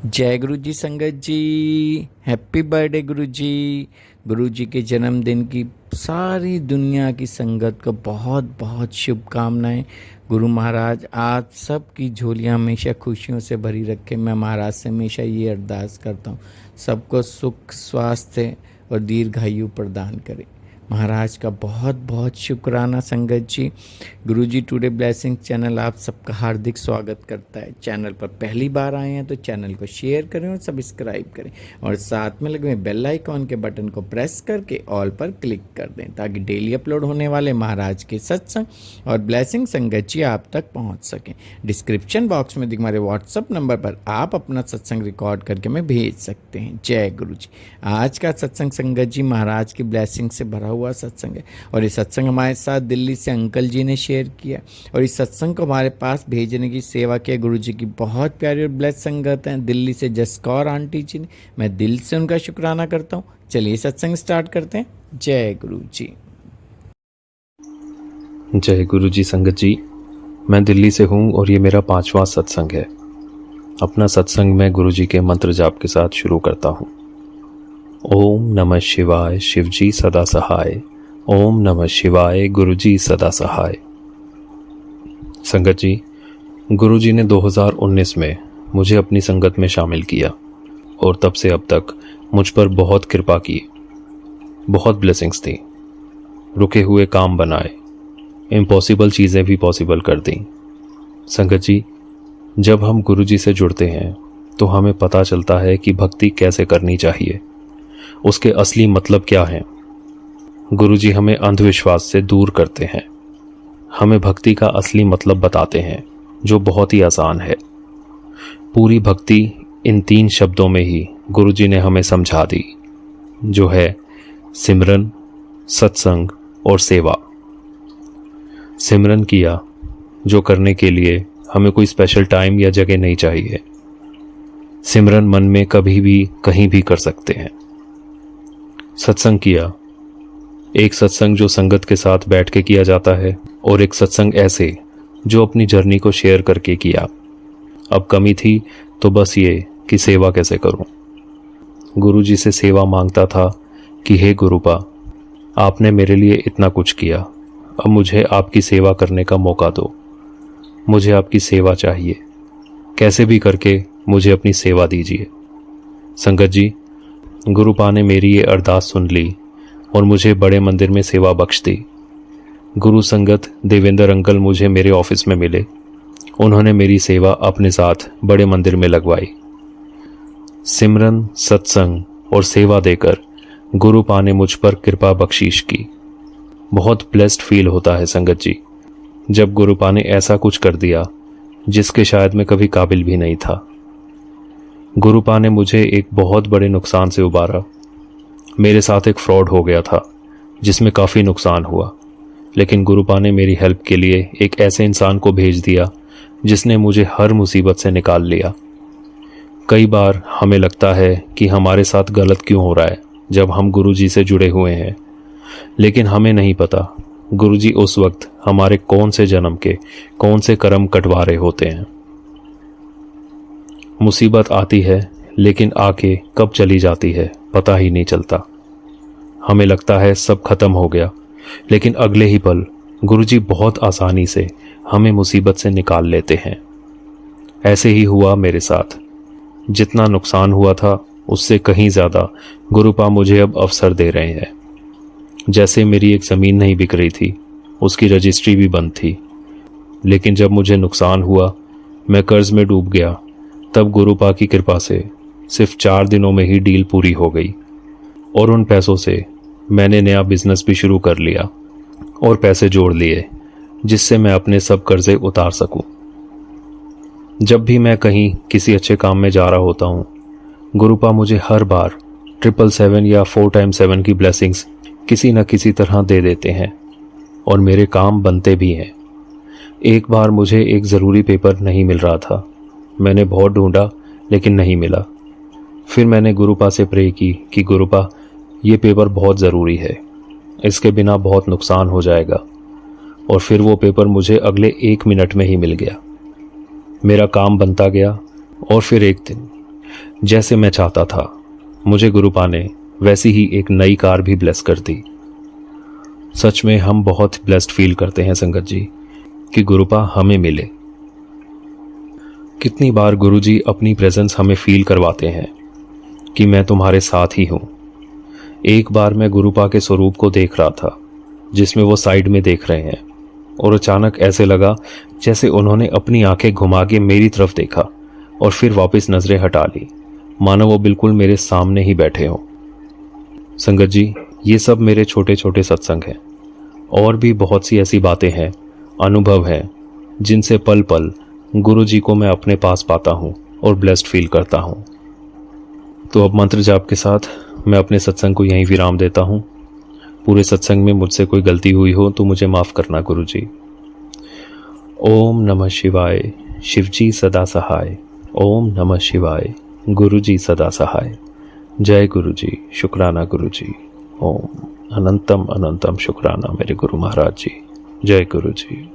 जय गुरु जी संगत जी। Happy birthday गुरु जी। गुरु जी के जन्मदिन की सारी दुनिया की संगत को बहुत बहुत शुभकामनाएं। गुरु महाराज आज सबकी झोलियां हमेशा खुशियों से भरी रखे। मैं महाराज से हमेशा ये अरदास करता हूँ, सबको सुख स्वास्थ्य और दीर्घायु प्रदान करे। महाराज का बहुत बहुत शुक्राना संगत जी। गुरु जी टुडे ब्लेसिंग चैनल आप सबका हार्दिक स्वागत करता है। चैनल पर पहली बार आए हैं तो चैनल को शेयर करें और सब्सक्राइब करें और साथ में लगे हुए बेल आइकॉन के बटन को प्रेस करके ऑल पर क्लिक कर दें ताकि डेली अपलोड होने वाले महाराज के सत्संग और ब्लेसिंग संगत जी आप तक पहुंच सकें। डिस्क्रिप्शन बॉक्स में हमारे व्हाट्सएप नंबर पर आप अपना सत्संग रिकॉर्ड करके हमें भेज सकते हैं। जय गुरु जी। आज का सत्संग संगत जी महाराज की ब्लेसिंग से भरा हुआ सत्संग है और ये सत्संग हमारे साथ दिल्ली से अंकल जी ने शेयर किया और इस सत्संग को हमारे पास भेजने की सेवा किया गुरु जी की बहुत प्यारी और ब्लेस संगत हैं दिल्ली से जसकौर आंटी जी ने। मैं दिल से उनका शुक्राना करता हूँ। चलिए सत्संग स्टार्ट करते हैं। जय गुरु जी। जय गुरु जी संगत जी। मैं दिल्ली से हूँ और ये मेरा 5वां सत्संग है। अपना सत्संग मैं गुरु जी के मंत्र जाप के साथ शुरू करता हूँ। ओम नमः शिवाय, शिवजी सदा सहाय। ओम नमः शिवाय, गुरु जी सदा सहाय। संगत जी, गुरु जी ने 2019 में मुझे अपनी संगत में शामिल किया और तब से अब तक मुझ पर बहुत कृपा की, बहुत ब्लेसिंग्स दी, रुके हुए काम बनाए, इम्पॉसिबल चीज़ें भी पॉसिबल कर दी। संगत जी, जब हम गुरु जी से जुड़ते हैं तो हमें पता चलता है कि भक्ति कैसे करनी चाहिए, उसके असली मतलब क्या हैं। गुरु जी हमें अंधविश्वास से दूर करते हैं, हमें भक्ति का असली मतलब बताते हैं जो बहुत ही आसान है। पूरी भक्ति इन 3 शब्दों में ही गुरु जी ने हमें समझा दी, जो है सिमरन, सत्संग और सेवा। सिमरन किया, जो करने के लिए हमें कोई स्पेशल टाइम या जगह नहीं चाहिए। सिमरन मन में कभी भी कहीं भी कर सकते हैं। सत्संग किया, एक सत्संग जो संगत के साथ बैठ के किया जाता है और एक सत्संग ऐसे जो अपनी जर्नी को शेयर करके किया। अब कमी थी तो बस ये कि सेवा कैसे करूं। गुरु जी से सेवा मांगता था कि हे गुरुपा, आपने मेरे लिए इतना कुछ किया, अब मुझे आपकी सेवा करने का मौका दो। मुझे आपकी सेवा चाहिए, कैसे भी करके मुझे अपनी सेवा दीजिए। संगत जी, गुरुपा ने मेरी ये अरदास सुन ली और मुझे बड़े मंदिर में सेवा बख्श दी। गुरु संगत देवेंद्र अंकल मुझे मेरे ऑफिस में मिले। उन्होंने मेरी सेवा अपने साथ बड़े मंदिर में लगवाई। सिमरन, सत्संग और सेवा देकर गुरुपा ने मुझ पर कृपा बख्शीश की। बहुत ब्लेस्ड फील होता है संगत जी, जब गुरुपा ने ऐसा कुछ कर दिया जिसके शायद मैं कभी काबिल भी नहीं था। गुरुपा ने मुझे एक बहुत बड़े नुकसान से उबारा। मेरे साथ एक फ्रॉड हो गया था जिसमें काफ़ी नुकसान हुआ, लेकिन गुरुपा ने मेरी हेल्प के लिए एक ऐसे इंसान को भेज दिया जिसने मुझे हर मुसीबत से निकाल लिया। कई बार हमें लगता है कि हमारे साथ गलत क्यों हो रहा है जब हम गुरु जी से जुड़े हुए हैं, लेकिन हमें नहीं पता गुरु जी उस वक्त हमारे कौन से जन्म के कौन से कर्म कटवा रहे होते हैं। मुसीबत आती है लेकिन आके कब चली जाती है पता ही नहीं चलता। हमें लगता है सब खत्म हो गया, लेकिन अगले ही पल गुरुजी बहुत आसानी से हमें मुसीबत से निकाल लेते हैं। ऐसे ही हुआ मेरे साथ। जितना नुकसान हुआ था उससे कहीं ज़्यादा गुरुपा मुझे अब अवसर दे रहे हैं। जैसे मेरी एक ज़मीन नहीं बिक रही थी, उसकी रजिस्ट्री भी बंद थी, लेकिन जब मुझे नुकसान हुआ, मैं कर्ज में डूब गया, तब गुरुपा की कृपा से सिर्फ 4 दिनों में ही डील पूरी हो गई और उन पैसों से मैंने नया बिजनेस भी शुरू कर लिया और पैसे जोड़ लिए जिससे मैं अपने सब कर्जे उतार सकूं। जब भी मैं कहीं किसी अच्छे काम में जा रहा होता हूं, गुरुपा मुझे हर बार 777 या 4x7 की ब्लेसिंग्स किसी न किसी तरह दे देते हैं और मेरे काम बनते भी हैं। एक बार मुझे एक ज़रूरी पेपर नहीं मिल रहा था। मैंने बहुत ढूंढा लेकिन नहीं मिला। फिर मैंने गुरुपा से प्रे की कि गुरुपा, ये पेपर बहुत ज़रूरी है, इसके बिना बहुत नुकसान हो जाएगा। और फिर वो पेपर मुझे अगले 1 मिनट में ही मिल गया। मेरा काम बनता गया और फिर एक दिन जैसे मैं चाहता था। मुझे गुरुपा ने वैसी ही एक नई कार भी ब्लेस कर दी। सच में हम बहुत ब्लेस्ड फील करते हैं संगत जी कि गुरुपा हमें मिले। कितनी बार गुरुजी अपनी प्रेजेंस हमें फील करवाते हैं कि मैं तुम्हारे साथ ही हूं। एक बार मैं गुरुपा के स्वरूप को देख रहा था जिसमें वो साइड में देख रहे हैं, और अचानक ऐसे लगा जैसे उन्होंने अपनी आंखें घुमा के मेरी तरफ देखा और फिर वापस नजरें हटा ली, मानो वो बिल्कुल मेरे सामने ही बैठे हों। संगत जी, ये सब मेरे छोटे छोटे सत्संग हैं। और भी बहुत सी ऐसी बातें हैं, अनुभव हैं, जिनसे पल पल गुरु जी को मैं अपने पास पाता हूँ और ब्लेस्ड फील करता हूँ। तो अब मंत्र जाप के साथ मैं अपने सत्संग को यहीं विराम देता हूँ। पूरे सत्संग में मुझसे कोई गलती हुई हो तो मुझे माफ़ करना गुरु जी। ओम नमः शिवाय, शिवजी सदा सहाय। ओम नमः शिवाय, गुरु जी सदा सहाय। जय गुरु जी, शुक्राना गुरु जी। ओम अनंतम अनंतम शुक्राना मेरे गुरु महाराज जी। जय गुरु जी।